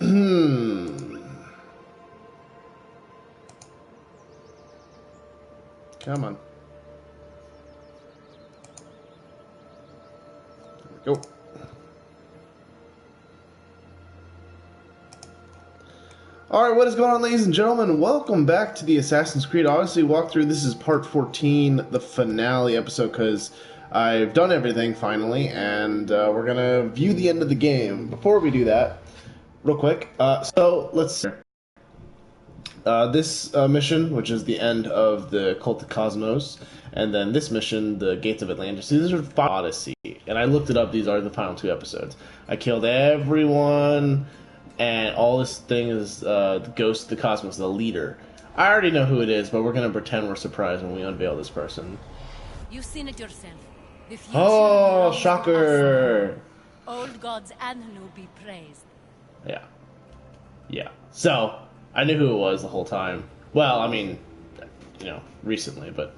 Come on. There we go. Alright, what is going on, ladies and gentlemen? Welcome back to the Assassin's Creed Odyssey walkthrough. This is part 14, the finale episode, because I've done everything finally, and we're going to view the end of the game. Before we do that, real quick, so let's... this mission, which is the end of the Cult of Cosmos, and then this mission, the Gates of Atlantis. These are Odyssey, and I looked it up. These are the final 2 episodes. I killed everyone, and all this thing is the Ghost of the Cosmos, the leader. I already know who it is, but we're going to pretend we're surprised when we unveil this person. You've seen it yourself. The future Oh, belongs to shocker! us. Old gods and new be praised. Yeah. So, I knew who it was the whole time. Well, I mean, you know, recently, but...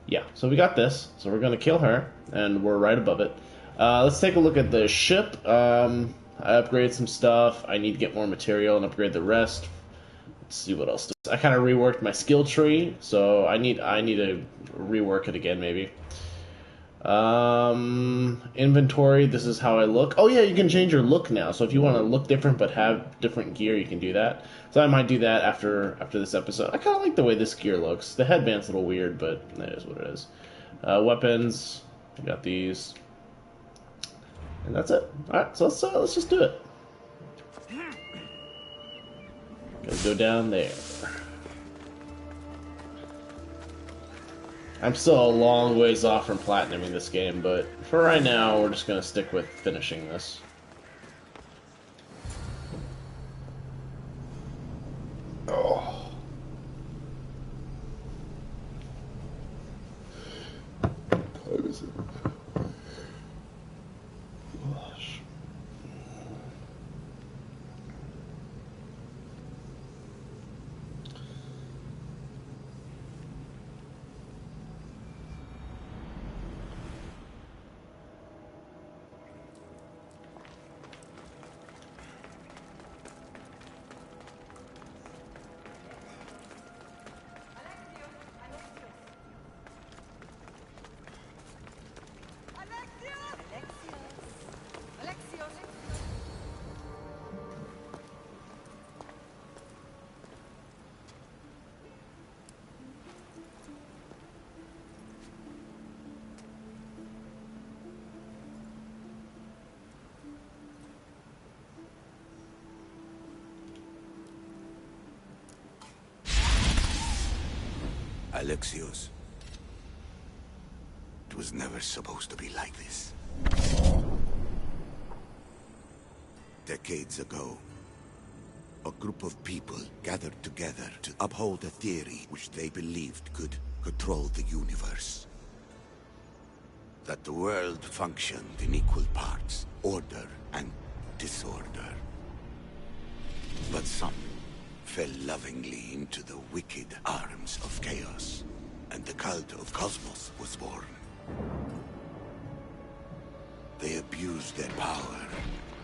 yeah, so we got this. So we're going to kill her, and we're right above it. Let's take a look at the ship. I upgraded some stuff. I need to get more material and upgrade the rest. Let's see what else. I kind of reworked my skill tree, so I need to rework it again, maybe. Inventory, this is how I look. Oh yeah, you can change your look now. So if you want to look different but have different gear, you can do that. So I might do that after this episode. I kind of like the way this gear looks. The headband's a little weird, but that is what it is. Weapons, I got these. And that's it. Alright, so let's just do it. Gotta go down there. I'm still a long ways off from platinuming this game, but for right now, we're just gonna stick with finishing this. Oh. What is it? Gosh. Alexios. It was never supposed to be like this. Decades ago, a group of people gathered together to uphold a theory which they believed could control the universe. That the world functioned in equal parts, order and disorder. But some fell lovingly into the wicked arms of chaos, and the cult of Cosmos was born. They abused their power,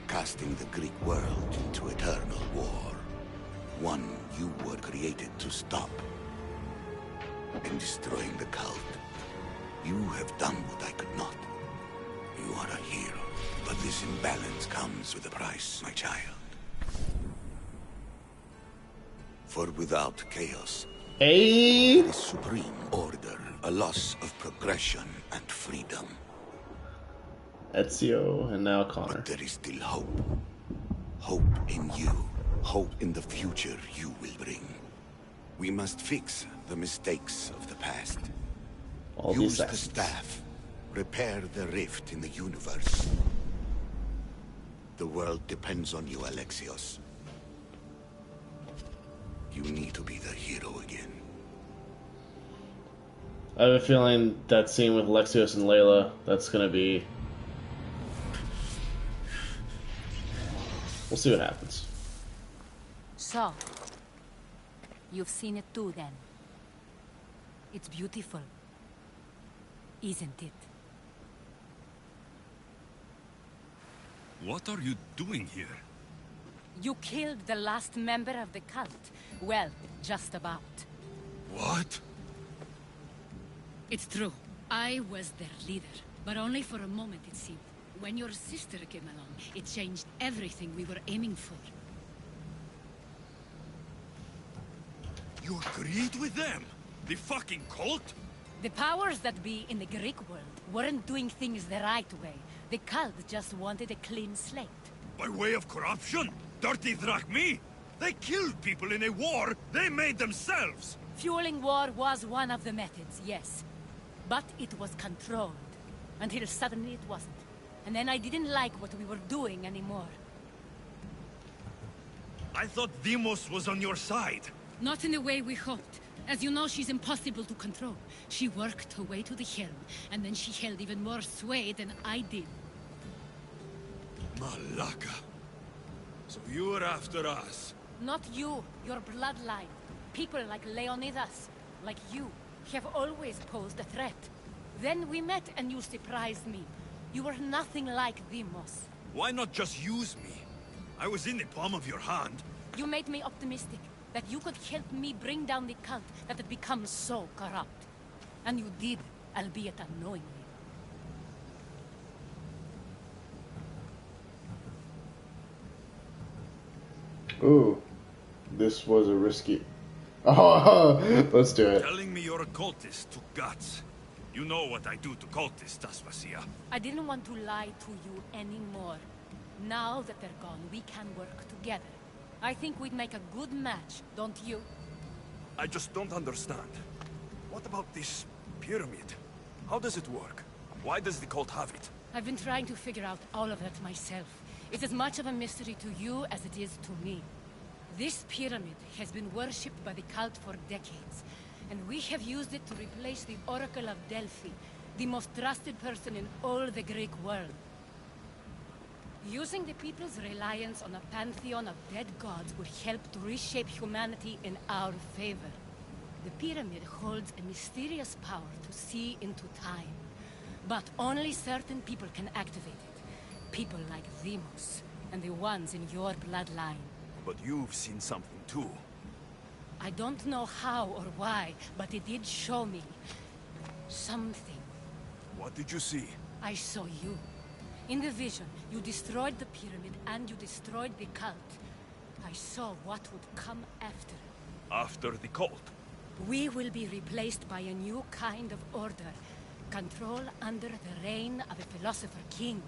casting the Greek world into eternal war. One you were created to stop. In destroying the cult, you have done what I could not. You are a hero, but this imbalance comes with a price, my child. For without chaos, Hey! there is supreme order, a loss of progression and freedom. Ezio, and now Connor. But there is still hope. Hope in you. Hope in the future you will bring. We must fix the mistakes of the past. All Use the the staff. Repair the rift in the universe. The world depends on you, Alexios. You need to be the hero again. I have a feeling that scene with Alexios and Layla, that's gonna be... we'll see what happens. So, you've seen it too then. It's beautiful, isn't it? What are you doing here? You killed the last member of the cult. Well, just about. What? It's true. I was their leader, but only for a moment it seemed. When your sister came along, it changed everything we were aiming for. You agreed with them? The fucking cult? The powers that be in the Greek world weren't doing things the right way. The cult just wanted a clean slate. By way of corruption? Dirty Drachmi? They killed people in a war they made themselves! Fueling war was one of the methods, yes. But it was controlled. Until suddenly it wasn't. And then I didn't like what we were doing anymore. I thought Demos was on your side. Not in the way we hoped. As you know, she's impossible to control. She worked her way to the helm, and then she held even more sway than I did. Malaka. So you were after us? Not you, your bloodline. People like Leonidas, like you, have always posed a threat. Then we met and you surprised me. You were nothing like Demos. Why not just use me? I was in the palm of your hand. You made me optimistic that you could help me bring down the cult that had become so corrupt. And you did, albeit unknowingly. Ooh, this was a risky... Oh, let's do it. Telling me you're a cultist took guts. You know what I do to cultists, Aspasia. I didn't want to lie to you anymore. Now that they're gone, we can work together. I think we'd make a good match, don't you? I just don't understand. What about this pyramid? How does it work? Why does the cult have it? I've been trying to figure out all of that myself. It's as much of a mystery to you as it is to me. This pyramid has been worshipped by the cult for decades, and we have used it to replace the Oracle of Delphi, the most trusted person in all the Greek world. Using the people's reliance on a pantheon of dead gods would help to reshape humanity in our favor. The pyramid holds a mysterious power to see into time, but only certain people can activate it. People like Demos, and the ones in your bloodline. But you've seen something too. I don't know how or why, but it did show me something. What did you see? I saw you. In the vision, you destroyed the pyramid and you destroyed the cult. I saw what would come after. After the cult? We will be replaced by a new kind of order. Control under the reign of a philosopher king.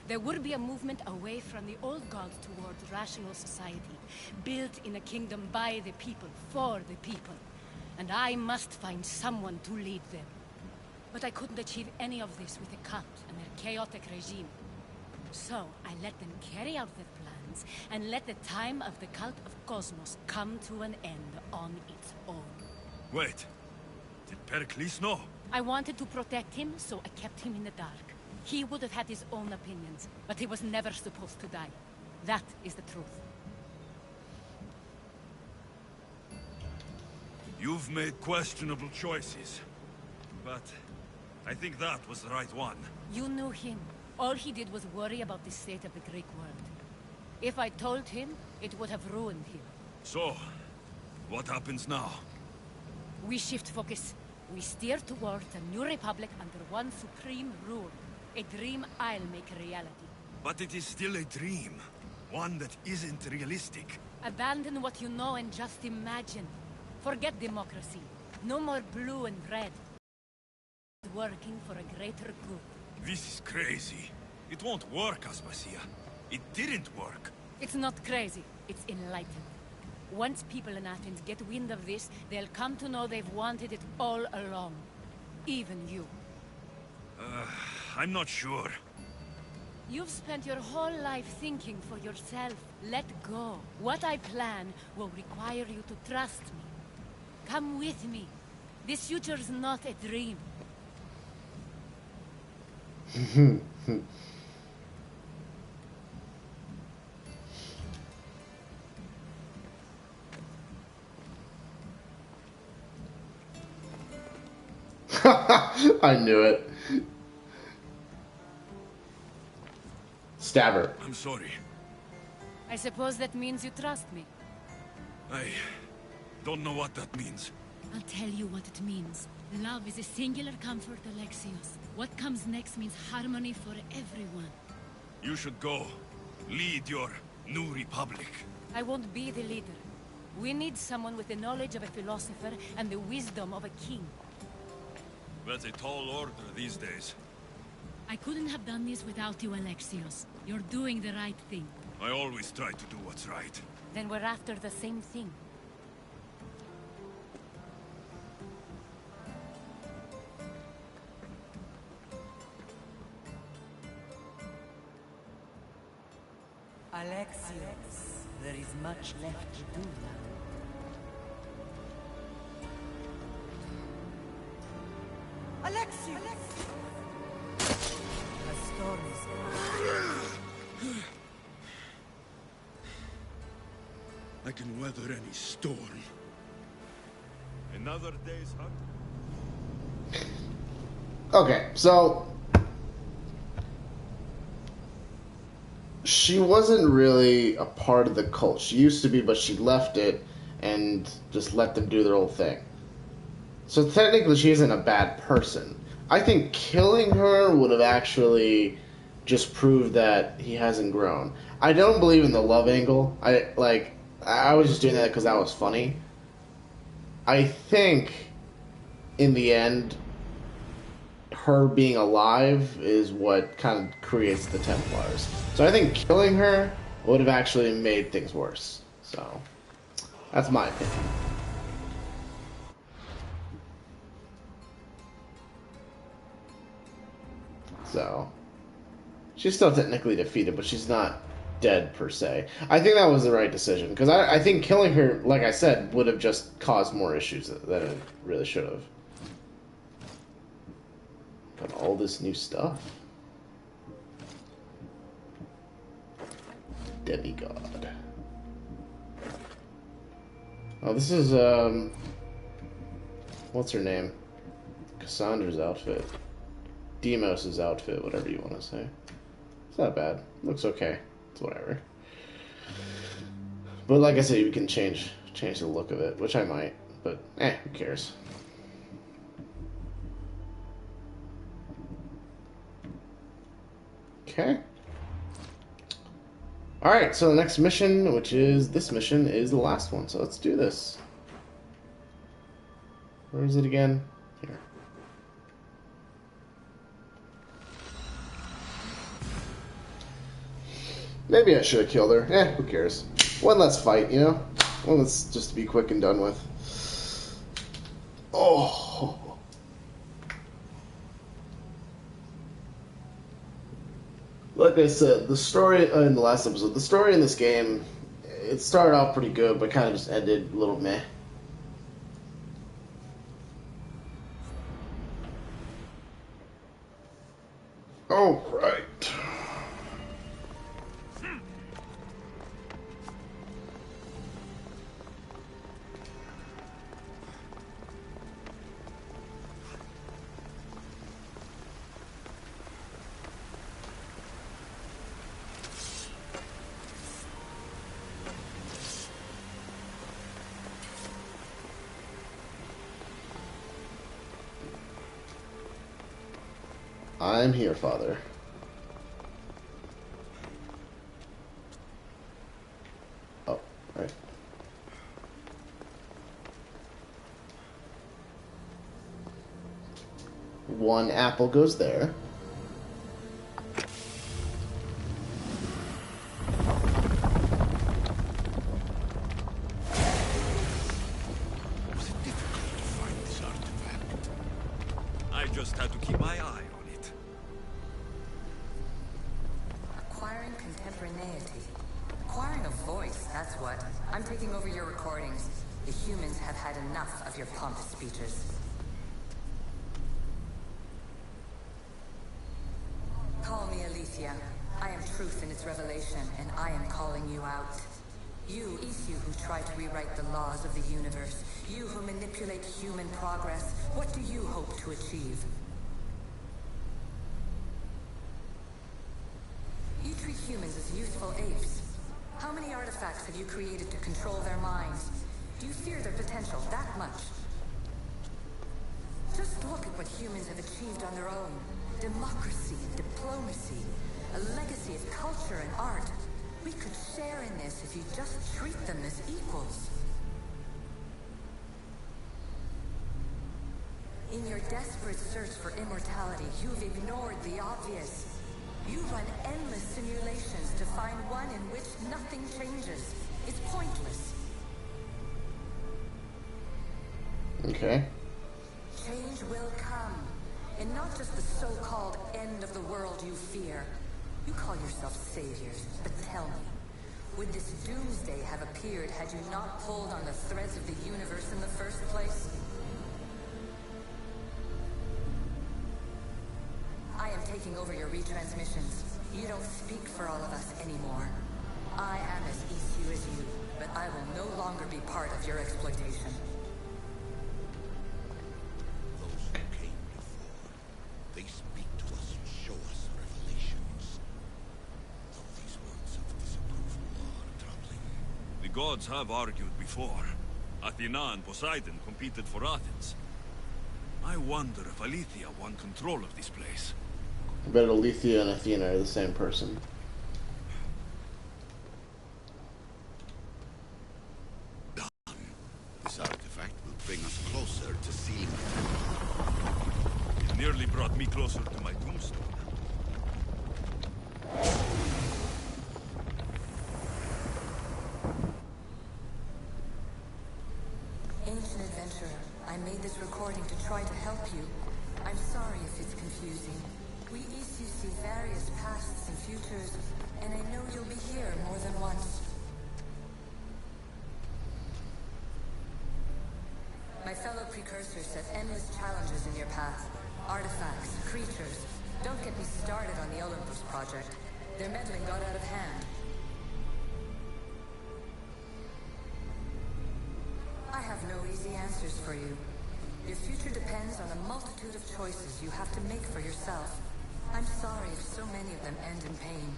There would be a movement away from the old gods towards rational society, built in a kingdom by the people, for the people. And I must find someone to lead them. But I couldn't achieve any of this with the cult and their chaotic regime. So I let them carry out their plans, and let the time of the cult of Cosmos come to an end on its own. Wait, did Pericles know? I wanted to protect him, so I kept him in the dark. He would have had his own opinions, but he was never supposed to die. That is the truth. You've made questionable choices, but I think that was the right one. You knew him. All he did was worry about the state of the Greek world. If I told him, it would have ruined him. So, what happens now? We shift focus. We steer towards a new republic under one supreme rule. A dream I'll make a reality. But it is still a dream. One that isn't realistic. Abandon what you know and just imagine. Forget democracy. No more blue and red. Working for a greater good. This is crazy. It won't work, Aspasia. It didn't work. It's not crazy. It's enlightened. Once people in Athens get wind of this, they'll come to know they've wanted it all along. Even you. I'm not sure. You've spent your whole life thinking for yourself. Let go. What I plan will require you to trust me. Come with me. This future's not a dream. I knew it. Stab her. I'm sorry. I suppose that means you trust me. I don't know what that means. I'll tell you what it means. Love is a singular comfort, Alexios. What comes next means harmony for everyone. You should go. Lead your new republic. I won't be the leader. We need someone with the knowledge of a philosopher and the wisdom of a king. That's a tall order these days. I couldn't have done this without you, Alexios. You're doing the right thing. I always try to do what's right. Then we're after the same thing. Alexios, there is much left to do now. Alexios! A storm is I can weather any storm. Another day's hunt. Okay, so she wasn't really a part of the cult. She used to be, but she left it and just let them do their own thing. So technically she isn't a bad person. I think killing her would have actually just proved that he hasn't grown. I don't believe in the love angle. I was just doing that because that was funny. I think in the end her being alive is what kind of creates the Templars. So I think killing her would have actually made things worse. So that's my opinion. So she's still technically defeated, but she's not dead per se. I think that was the right decision because I think killing her, like I said, would have just caused more issues than it really should have. Got all this new stuff. Demigod. Oh, this is what's her name? Cassandra's outfit. Demos's outfit, whatever you want to say. It's not bad. Looks okay. It's whatever. But like I said, you can change the look of it, which I might. But who cares? Okay. Alright, so the next mission, which is this mission, is the last one. So let's do this. Where is it again? Here. Maybe I should have killed her. Who cares? One less fight, you know? One less just to be quick and done with. Oh. Like I said, the story in the last episode, the story in this game, it started off pretty good, but kind of just ended a little meh. Oh, right. I'm here, Father. Oh, right. One apple goes there. Was it difficult to find this artifact? I just had to keep my eye on it. Acquiring contemporaneity. Acquiring a voice, that's what. I'm taking over your recordings. The humans have had enough of your pompous speeches. Call me Aletheia. I am truth in its revelation, and I am calling you out. You who try to rewrite the laws of the universe. You who manipulate human progress. What do you hope to achieve? You treat humans as useful apes. How many artifacts have you created to control their minds? Do you fear their potential that much? Just look at what humans have achieved on their own. Democracy and diplomacy. A legacy of culture and art. We could share in this if you just treat them as equals. In your desperate search for immortality, you've ignored the obvious. You run endless simulations to find one in which nothing changes. It's pointless. Okay. Change will come. And not just the so-called end of the world you fear. You call yourself saviors, but tell me, would this doomsday have appeared had you not pulled on the threads of the universe in the first place? I am taking over your retransmissions. You don't speak for all of us anymore. I am as ECU as you, but I will no longer be part of your exploitation. Those who came before, they speak to us and show us revelations. Though these words of disapproval are troubling. The gods have argued before. Athena and Poseidon competed for Athens. I wonder if Aletheia won control of this place. I bet Aletheia and Athena are the same person. This artifact will bring us closer to seeing It nearly brought me closer to my tombstone. Ancient adventurer, I made this recording to try to help you. I'm sorry if it's confusing. We ECU see various pasts and futures, and I know you'll be here more than once. My fellow precursors set endless challenges in your path. Artifacts, creatures. Don't get me started on the Olympus project. Their meddling got out of hand. I have no easy answers for you. Your future depends on a multitude of choices you have to make for yourself. I'm sorry if so many of them end in pain.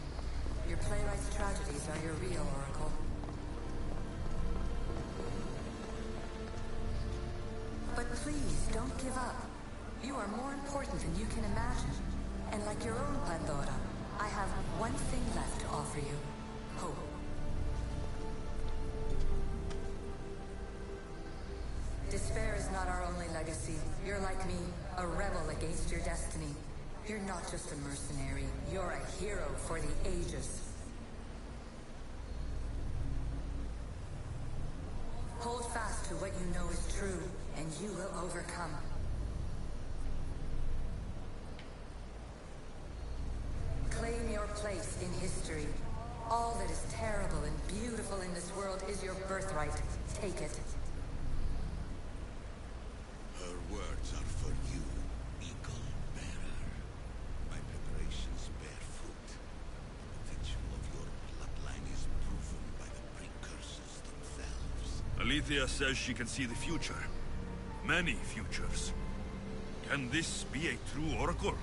Your playwright's tragedies are your real oracle. But please, don't give up. You are more important than you can imagine. And like your own Pandora, I have one thing left to offer you. Hope. Despair is not our only legacy. You're like me, a rebel against your destiny. You're not just a mercenary, you're a hero for the ages. Hold fast to what you know is true, and you will overcome. Claim your place in history. All that is terrible and beautiful in this world is your birthright. Take it. Her words are for you, Eagle Bearer. My preparations bear fruit. The potential of your bloodline is proven by the precursors themselves. Aletheia says she can see the future. Many futures. Can this be a true oracle?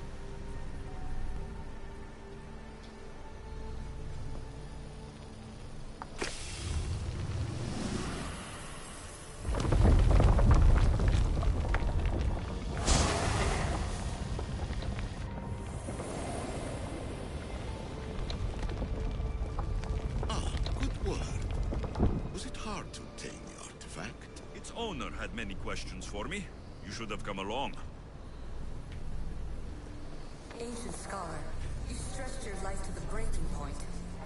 Owner had many questions for me. You should have come along. Ancient scholar, you stretched your life to the breaking point.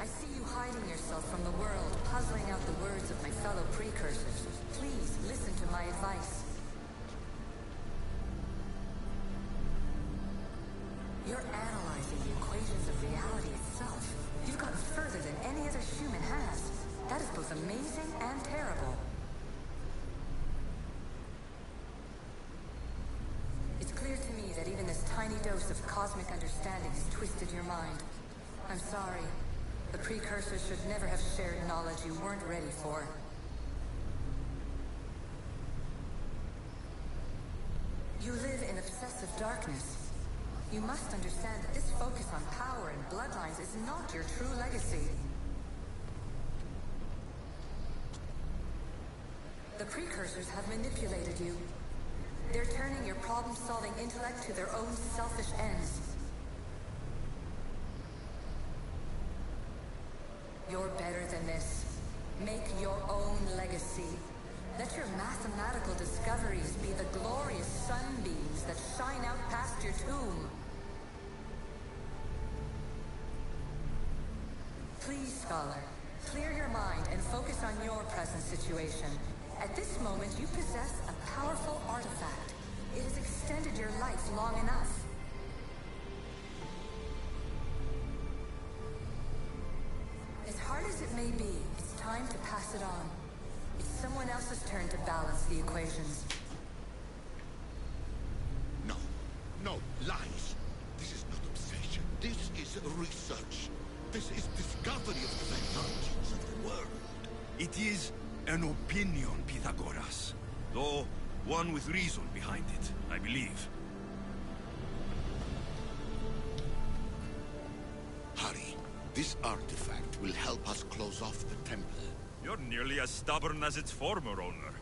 I see you hiding yourself from the world, puzzling out the words of my fellow precursors. Please, listen to my advice. You're analyzing the equations of reality itself. You've gotten further than any other human has. That is both amazing and terrible. It's clear to me that even this tiny dose of cosmic understanding has twisted your mind. I'm sorry. The precursors should never have shared knowledge you weren't ready for. You live in obsessive darkness. You must understand that this focus on power and bloodlines is not your true legacy. The precursors have manipulated you. They're turning your problem-solving intellect to their own selfish ends. You're better than this. Make your own legacy. Let your mathematical discoveries be the glorious sunbeams that shine out past your tomb. Please, Scholar, clear your mind and focus on your present situation. At this moment, you possess a powerful artifact. It has extended your life long enough. As hard as it may be, it's time to pass it on. It's someone else's turn to balance the equations. No. No, lies. This is not obsession. This is research. This is discovery of the technologies of the world. It is an opinion, Pythagoras. Though one with reason behind it, I believe. Hurry. This artifact will help us close off the temple. You're nearly as stubborn as its former owner.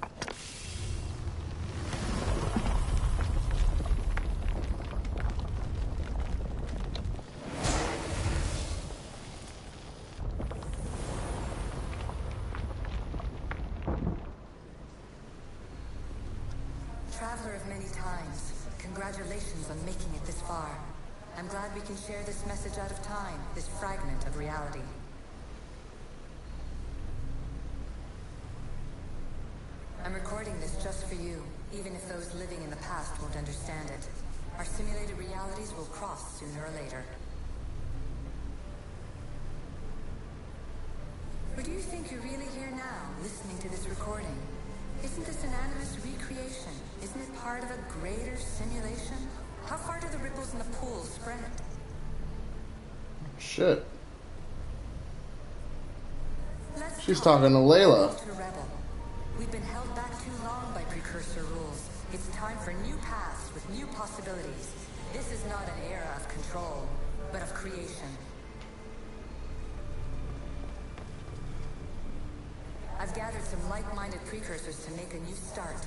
Traveler of many times, congratulations on making it this far. I'm glad we can share this message out of time, this fragment of reality. I'm recording this just for you, even if those living in the past won't understand it. Our simulated realities will cross sooner or later. Or do you think you're really here now, listening to this recording? Isn't this an animus recreation? Isn't it part of a greater simulation? How far do the ripples in the pool spread? Shit. Let's She's talk. talking to Layla. To Rebel. We've been held back too long by precursor rules. It's time for new paths with new possibilities. This is not an era of control, but of creation. I've gathered some like-minded precursors to make a new start.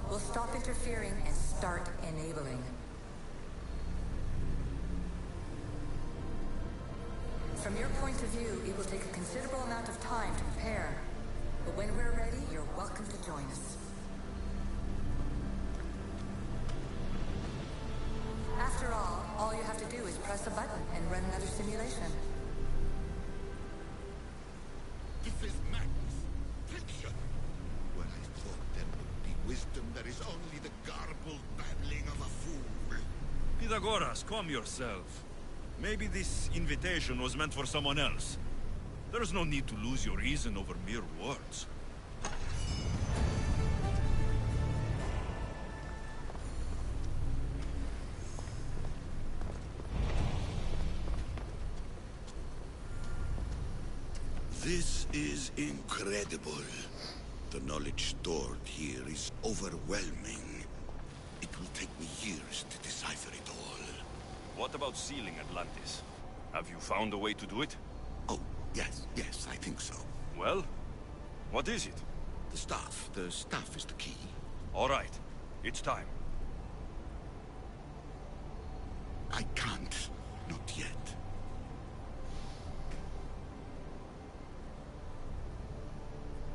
We'll stop interfering and start enabling. From your point of view, it will take a considerable amount of time to prepare. But when we're ready, you're welcome to join us. After all you have to do is press a button and run another simulation. This is madness. Fiction. Where I thought there would be wisdom, there is only the garbled babbling of a fool. Pythagoras, calm yourself. Maybe this invitation was meant for someone else. There's no need to lose your reason over mere words. This is incredible. The knowledge stored here is overwhelming. It will take me years to decipher it all. What about sealing Atlantis? Have you found a way to do it? Oh, yes, I think so. Well, what is it? The staff is the key. All right, it's time. I can't, not yet.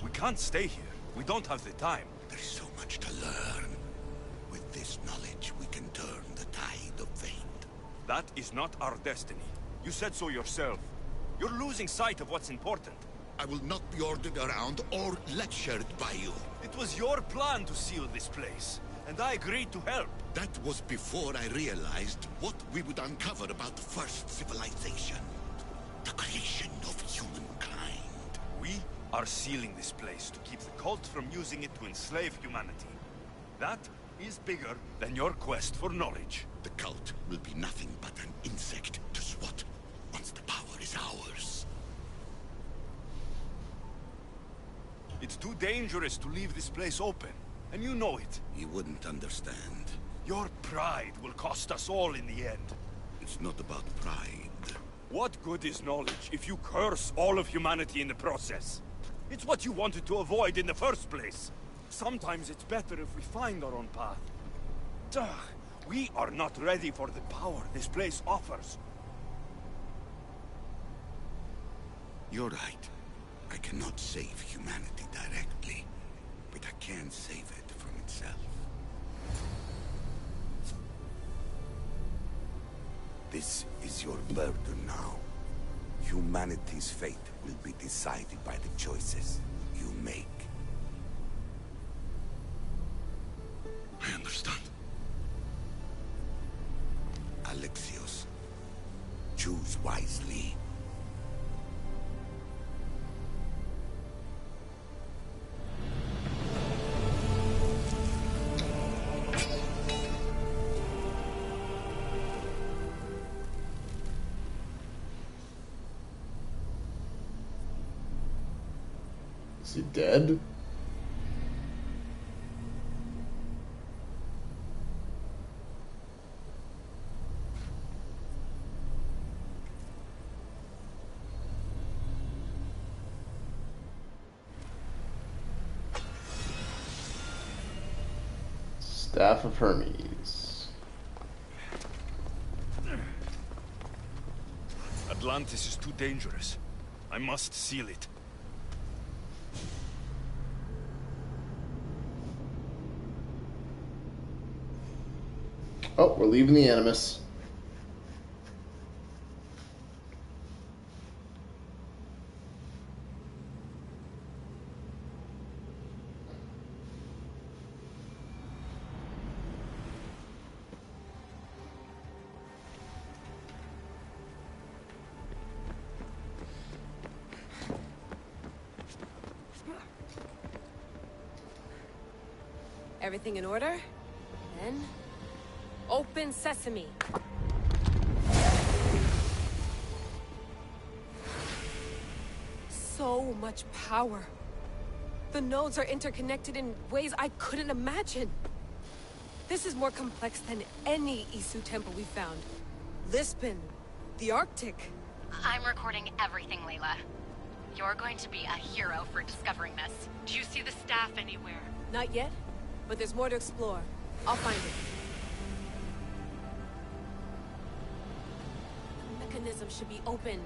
We can't stay here. We don't have the time. There is so much to learn. With this knowledge, we can turn the tide of fate. That is not our destiny. You said so yourself. You're losing sight of what's important. I will not be ordered around or lectured by you. It was your plan to seal this place, and I agreed to help. That was before I realized what we would uncover about the first civilization. The creation of humankind. We are sealing this place to keep the cult from using it to enslave humanity. That is bigger than your quest for knowledge. The cult will be nothing but an insect to swat once the power is ours. It's too dangerous to leave this place open, and you know it. You wouldn't understand. Your pride will cost us all in the end. It's not about pride. What good is knowledge if you curse all of humanity in the process? It's what you wanted to avoid in the first place. Sometimes it's better if we find our own path. Duh, we are not ready for the power this place offers. You're right. I cannot save humanity directly, but I can save it from itself. This is your burden now. Humanity's fate will be decided by the choices you make. I understand. Alexios, choose wisely. Is he dead? Staff of Hermes. Atlantis is too dangerous. I must seal it. Oh, we're leaving the Animus. Everything in order? Then... open sesame. So much power. The nodes are interconnected in ways I couldn't imagine. This is more complex than any Isu temple we found. Lisbon, the Arctic. I'm recording everything, Layla. You're going to be a hero for discovering this. Do you see the staff anywhere? Not yet, but there's more to explore. I'll find it. The mechanism should be open.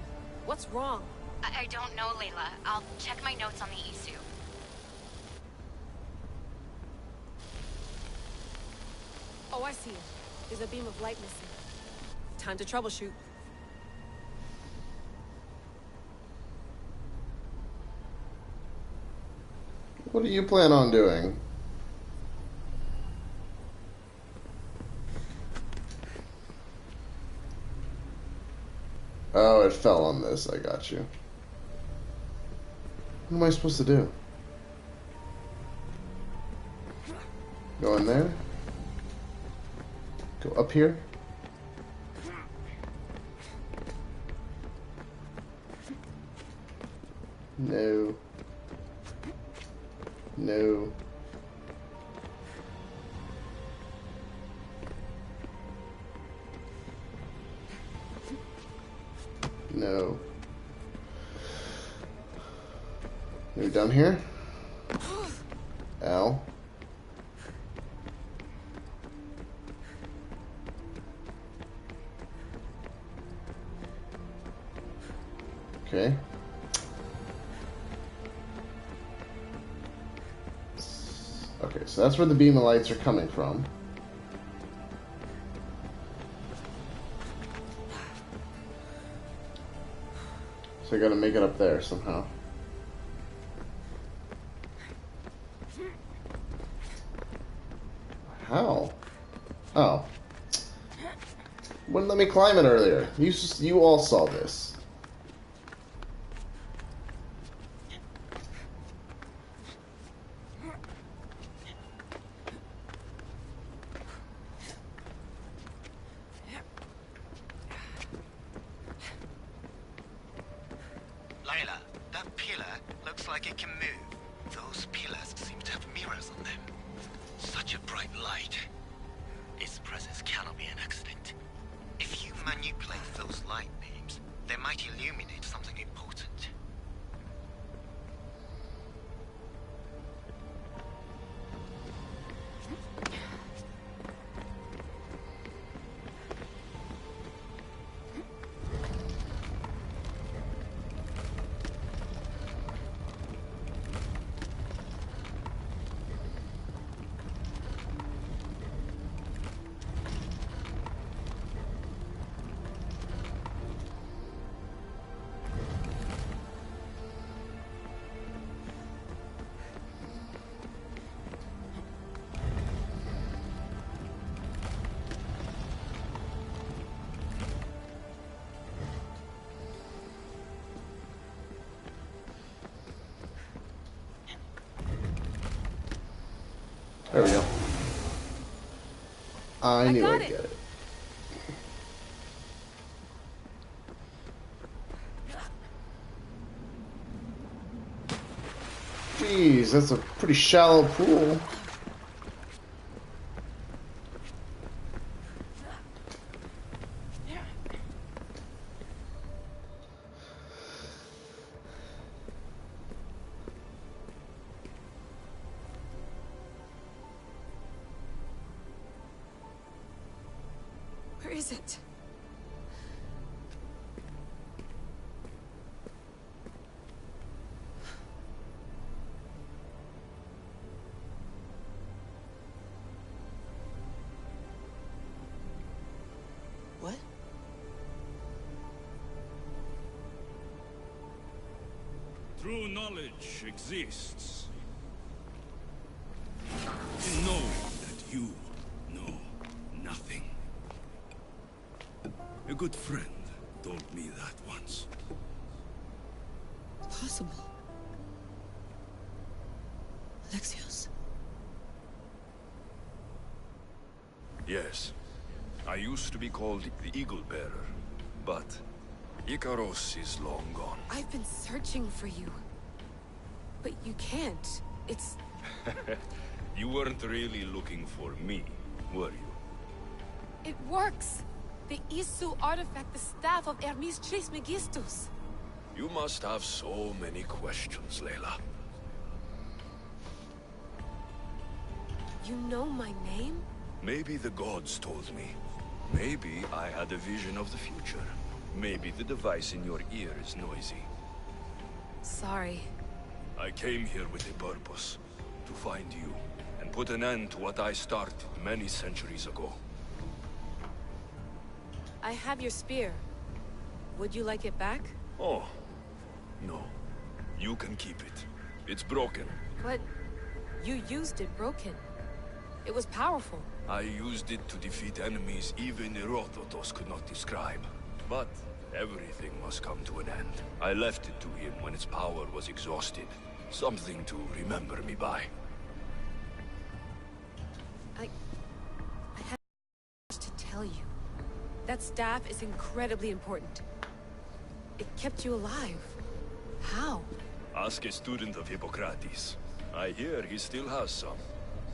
What's wrong? I don't know, Layla. I'll check my notes on the Isu. Oh, I see it. There's a beam of light missing. Time to troubleshoot. What do you plan on doing? Oh, it fell on this. I got you. What am I supposed to do? Go in there? Go up here? No. No. No. Maybe down here? Ow. Okay. Okay, so that's where the beam of lights are coming from. So I gotta make it up there somehow. How? Oh. Wouldn't let me climb it earlier. You all saw this. Layla, that pillar looks like it can move. Those pillars seem to have mirrors on them. Such a bright light. Its presence cannot be an accident. If you manipulate those light beams, they might illuminate something important. There we go. I knew got I'd get it. Jeez, that's a pretty shallow pool. Where is it? What? True knowledge exists in knowing that you know nothing. A good friend told me that once. Possible. Alexios. Yes. I used to be called the Eagle Bearer, but Icaros is long gone. I've been searching for you. But you can't. It's... You weren't really looking for me, were you? It works! The Isu artifact, the staff of Hermes Trismegistus. You must have so many questions, Layla. You know my name? Maybe the gods told me. Maybe I had a vision of the future. Maybe the device in your ear is noisy. Sorry. I came here with a purpose. To find you, and put an end to what I started many centuries ago. I have your spear. Would you like it back? Oh, no. You can keep it. It's broken. But you used it broken. It was powerful. I used it to defeat enemies even Herodotus could not describe. But everything must come to an end. I left it to him when its power was exhausted. Something to remember me by. I have much to tell you. That staff is incredibly important. It kept you alive. How? Ask a student of Hippocrates. I hear he still has some.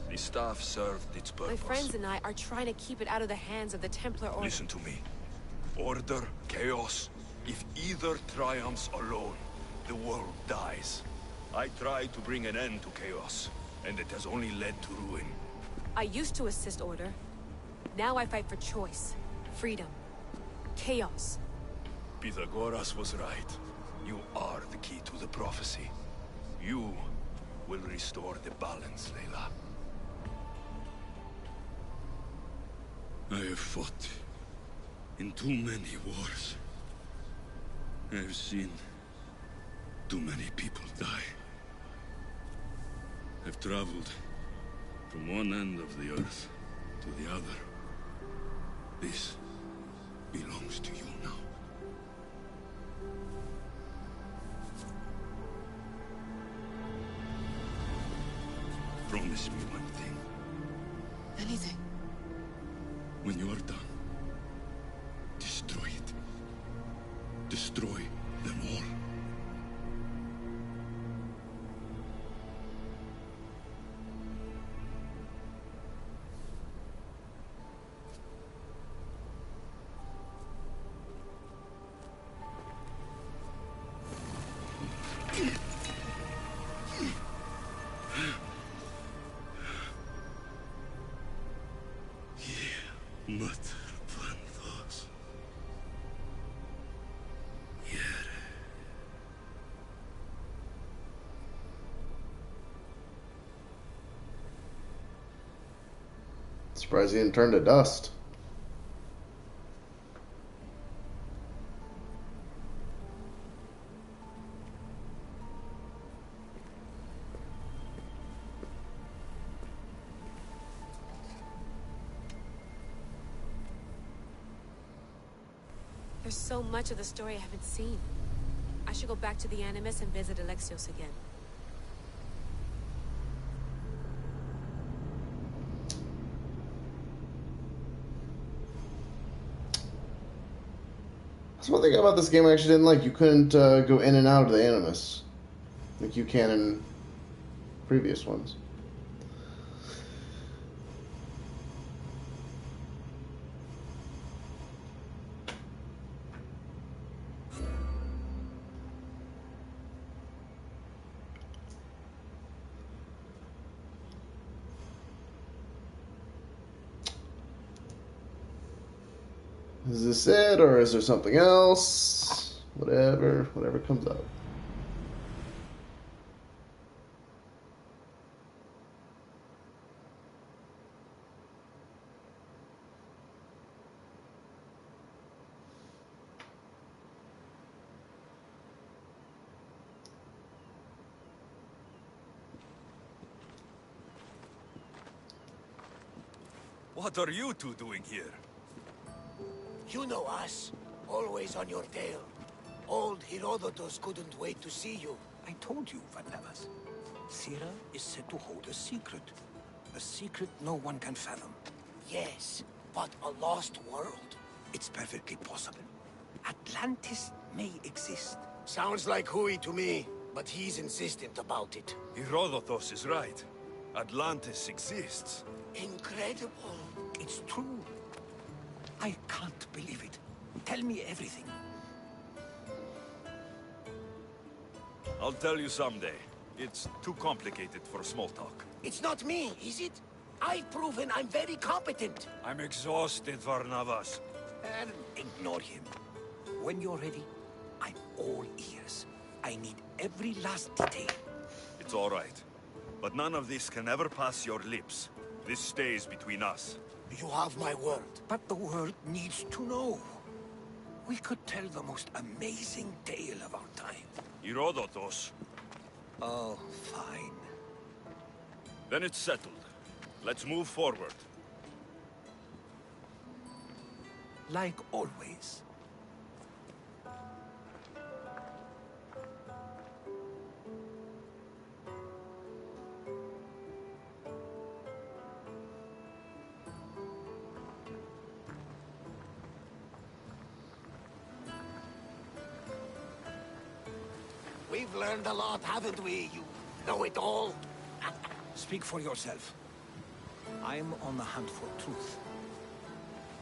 The staff served its purpose. My friends and I are trying to keep it out of the hands of the Templar Order. Listen to me. Order, chaos. If either triumphs alone, the world dies. I tried to bring an end to chaos, and it has only led to ruin. I used to assist Order. Now I fight for choice, freedom, chaos. Pythagoras was right. You are the key to the prophecy. You will restore the balance, Layla. I have fought in too many wars. I have seen too many people die. I've traveled from one end of the earth to the other. This belongs to you now. Promise me one thing. Anything. When you are done, destroy it. Destroy them all. Surprised he didn't turn to dust. There's so much of the story I haven't seen. I should go back to the Animus and visit Alexios again. That's one thing about this game I actually didn't like. You couldn't go in and out of the Animus like you can in previous ones. Is this it, or is there something else? Whatever comes up. What are you two doing here? You know us. Always on your tail. Old Herodotus couldn't wait to see you. I told you, Vanellas. Sira is said to hold a secret. A secret no one can fathom. Yes, but a lost world? It's perfectly possible. Atlantis may exist. Sounds like Hui to me, but he's insistent about it. Herodotus is right. Atlantis exists. Incredible. It's true. I can't believe it. Tell me everything. I'll tell you someday. It's too complicated for small talk. It's not me, is it? I've proven I'm very competent. I'm exhausted, Varnavas. And ignore him. When you're ready, I'm all ears. I need every last detail. It's all right. But none of this can ever pass your lips. This stays between us. You have my word. But the world needs to know. We could tell the most amazing tale of our time. Herodotus. Oh, fine. Then it's settled. Let's move forward. Like always. We've learned a lot, haven't we? You know it all. Speak for yourself. I'm on the hunt for truth.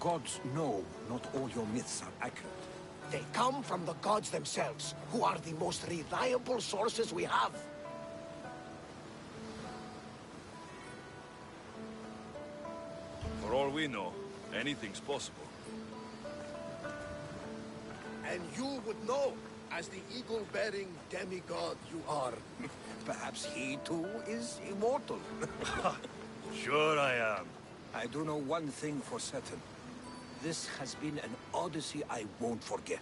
Gods know not all your myths are accurate. They come from the gods themselves, who are the most reliable sources we have. For all we know, anything's possible. And you would know, as the eagle-bearing demigod you are. Perhaps he too is immortal. Sure I am. I do know one thing for certain. This has been an Odyssey I won't forget.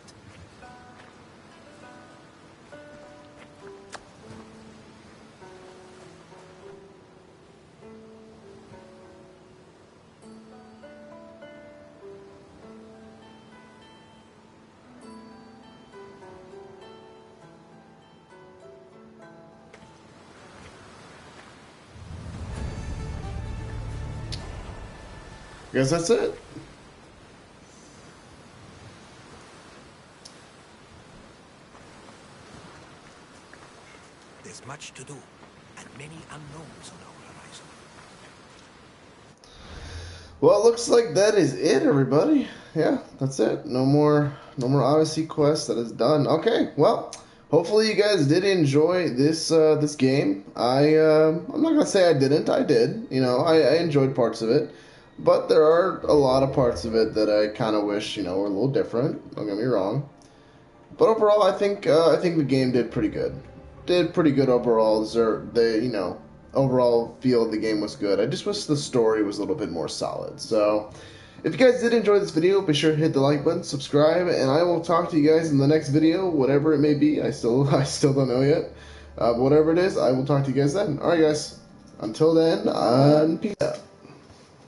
Guess that's it. There's much to do, and many unknowns on our horizon. Well, it looks like that is it, everybody. Yeah, that's it. No more Odyssey quests. That is done. Okay, well, hopefully you guys did enjoy this this game. I'm not gonna say I didn't. I did. You know, I enjoyed parts of it, but there are a lot of parts of it that I kind of wish were a little different. Don't get me wrong. But overall, I think the game did pretty good. Did pretty good overall. Overall feel of the game was good. I just wish the story was a little bit more solid. So, if you guys did enjoy this video, be sure to hit the like button, subscribe, and I will talk to you guys in the next video, whatever it may be. I still don't know yet. Whatever it is, I will talk to you guys then. Alright guys, until then, peace out.